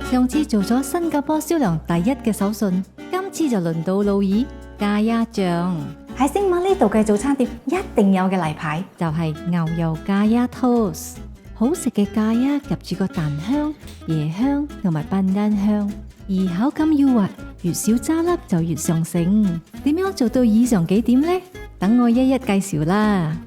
上次做咗新加坡銷量第一嘅手信，今次就輪到路易加鴨醬。喺星馬呢度嘅早餐店一定有嘅例牌，就係牛油加鴨 toast， 好食嘅加鴨夾住個蛋香、椰香同埋班丹香，而口感要滑，越少渣粒就越上乘。點樣做到以上幾點呢？等我一一介紹啦。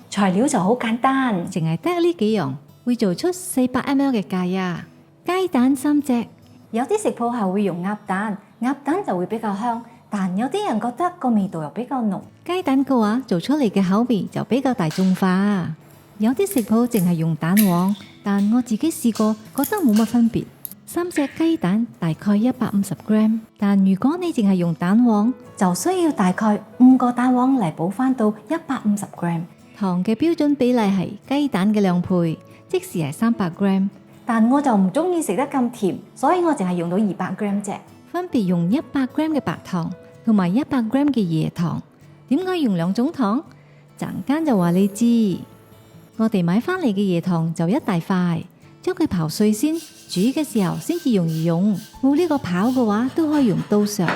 材料就好簡單，淨係得呢幾樣，會做出400 ml 嘅加鴨。雞蛋3隻，有啲食譜係會用鴨蛋，鴨蛋就會比較香，但有啲人覺得個味道又比較濃。雞蛋嘅話做出嚟嘅口味就比較大眾化。有啲食譜淨係用蛋黃，但我自己試過覺得冇乜分別。3隻雞蛋大概150 gram， 但如果你淨係用蛋黃，就需要大概5個蛋黃嚟補翻到150 gram。糖嘅標準比例係雞蛋嘅2倍，即是係300 gram。但我就唔中意食得咁甜，所以我淨係用到200 gram 啫。分別用100 gram 嘅白糖同埋100 gram 嘅椰糖。點解用2種糖？陣間就話你知。我哋買翻嚟嘅椰糖就一大塊，將佢刨碎先，煮嘅時候先至容易用。冇呢個刨嘅話，都可以用刀削。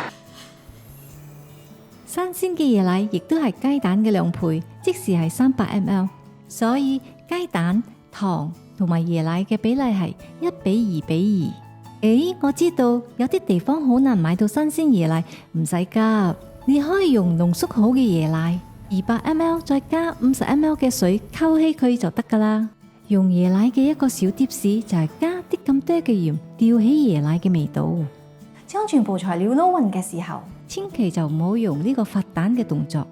新鮮嘅椰奶亦都係雞蛋嘅2倍，即是係300 ml。所以雞蛋、糖同埋椰奶嘅比例係1:2:2。我知道有啲地方好難買到新鮮椰奶，唔使急，你可以用濃縮好嘅椰奶，200 ml 再加50 ml 嘅水溝稀佢就得噶啦。用椰奶嘅一個小貼士就係加啲咁多嘅鹽，吊起椰奶嘅味道。將全部材料撈勻嘅時候，千祈就唔好用呢個發蛋嘅動作，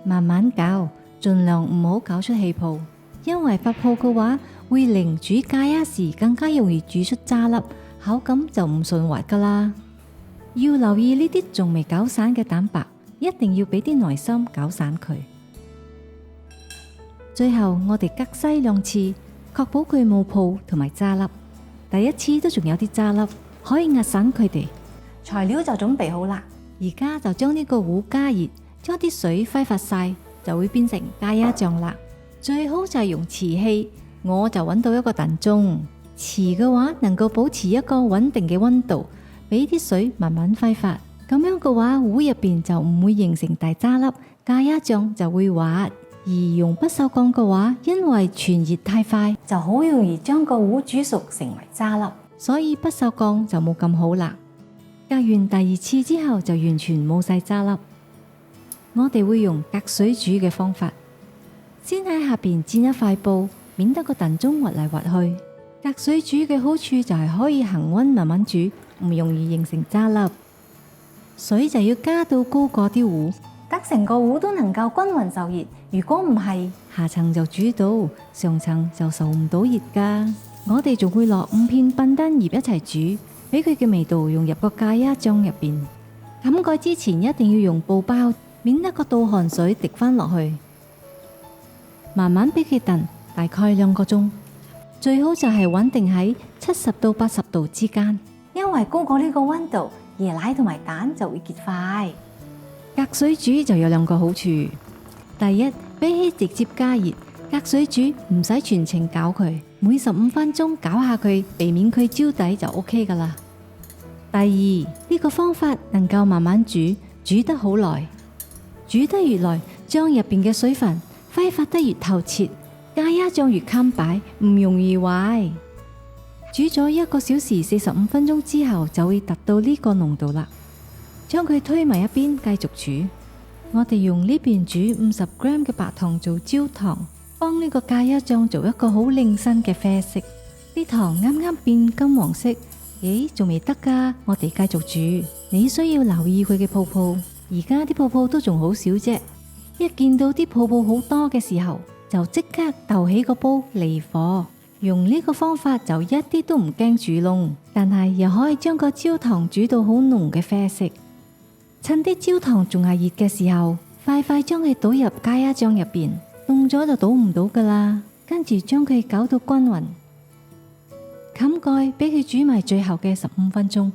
慢慢攪，盡量唔好攪出氣泡，因為發泡嘅話會令煮加鴨時更加容易煮出渣粒，口感就唔順滑噶啦。要留意呢啲仲未攪散嘅蛋白，一定要俾啲耐心攪散佢。最後我哋隔篩2次，確保佢冇泡同埋渣粒。第一次都仲有啲渣粒，可以壓散佢哋。材料就準備好啦，而家就將呢個壺加熱，將啲水揮發晒，就會變成加鴨醬啦。最好就係用瓷器，我就揾到一個燉盅。瓷嘅話能夠保持一個穩定嘅溫度，俾啲水慢慢揮發。咁樣嘅話，壺入邊就唔會形成大渣粒，加鴨醬就會滑。而用不鏽鋼嘅話，因為傳熱太快，就好容易將個壺煮熟成為渣粒，所以不鏽鋼就冇咁好啦。隔完第2次之後就完全冇晒渣粒。我哋會用隔水煮嘅方法，先喺下邊墊一塊布，免得個燉盅滑嚟滑去。隔水煮嘅好處就係可以恆溫慢慢煮，唔容易形成渣粒。水就要加到高過啲壺，得成個壺都能夠均勻受熱。如果唔係，下層就煮到，上層就受唔到熱噶。我哋仲會落5片班丹葉一齊煮，俾佢嘅味道融入個加鴨醬入邊。冚蓋之前一定要用布包，免得個倒汗水滴翻落去。慢慢俾佢燉，大概2個鐘，最好就係穩定喺70到80度之間。因為高過呢個溫度，椰奶同埋蛋就會結塊。隔水煮就有2個好處。第一，比起直接加熱，隔水煮唔使全程攪佢，每15分鐘攪下佢，避免佢焦底就 OK 噶啦。第二，呢個方法能夠慢慢煮，煮得好耐，煮得越耐，醬入邊嘅水分揮發得越透徹，加鴨醬越襟擺，唔容易壞。煮咗1個小時45分鐘之後，就會達到呢個濃度啦。將佢推埋一邊，繼續煮。我哋用呢邊煮50 gram 嘅白糖做焦糖，幫呢個加鴨醬做一個好靚身嘅啡色。啲糖啱啱變金黃色，仲未得噶，我哋繼續煮。你需要留意佢嘅泡泡，而家啲泡泡都仲好少啫。一見到啲泡泡好多嘅時候，就即刻逗起個煲離火。用呢個方法就一啲都唔驚煮燶，但係又可以將個焦糖煮到好濃嘅啡色。趁啲焦糖仲係熱嘅時候，快快將佢倒入加鴨醬入邊，凍咗就倒唔到噶啦。跟住將佢攪到均勻，冚蓋俾佢煮埋最後嘅15分鐘。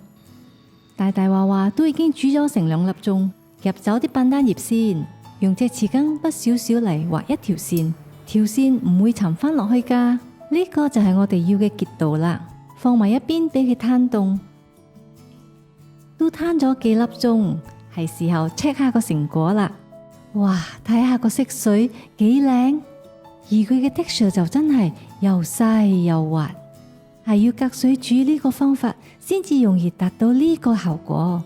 大大話話都已經煮咗成2粒鐘，入走啲班丹葉先，用隻匙羹筆少少嚟畫一條線，條線唔會沉翻落去噶。呢個就係我哋要嘅結度啦，放埋一邊俾佢攤凍。都攤咗幾粒鐘，係時候 check 下個成果啦。哇，睇下個色水幾靚，而佢嘅 texture 就真係又細又滑，係要隔水煮呢個方法先至容易達到呢個效果。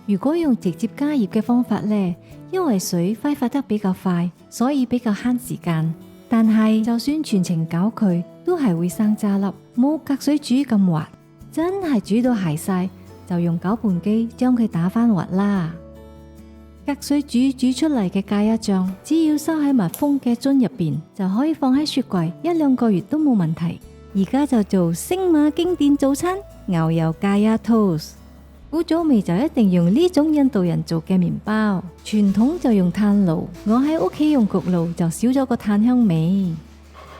如果用直接加熱嘅方法呢，因為水揮發得比較快，所以比較慳時間。但係就算全程攪佢，都係會生渣粒，冇隔水煮咁滑。真係煮到鞋晒，就用攪拌機將佢打翻滑啦。隔水煮出嚟嘅芥一醬，只要收喺密封嘅樽入邊，就可以放喺雪櫃1-2個月都冇問題。而家就做星馬經典早餐牛油芥一 toast。古早味就一定用呢種印度人做嘅麵包，傳統就用炭爐，我喺屋企用焗爐就少咗個炭香味。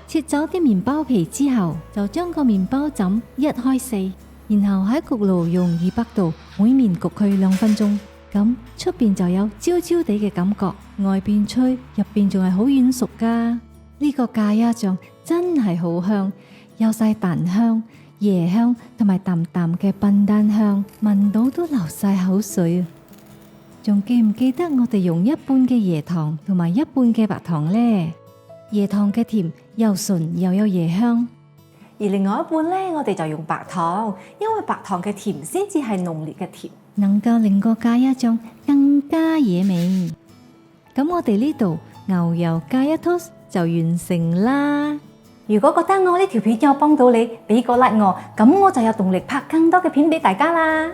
切走啲麵包皮之後，就將個麵包枕1開4，然後喺焗爐用200度每面焗佢2分鐘，咁出邊就有焦焦地嘅感覺，外邊脆，入邊仲係好軟熟噶。呢個芥一醬真係好香，有晒蛋香、椰香同埋淡淡嘅笨蛋香，聞到都流晒口水啊！仲記唔記得我哋用一半嘅椰糖同埋一半嘅白糖呢？椰糖嘅甜又純又有椰香，而另外一半呢，我哋就用白糖，因為白糖嘅甜先至係濃烈嘅甜，能夠令個芥一醬更加惹味。咁我哋呢度牛油芥一 toast 就完成啦。如果覺得我呢條片有幫到你，俾個 like我，咁我就有動力拍更多嘅片俾大家啦。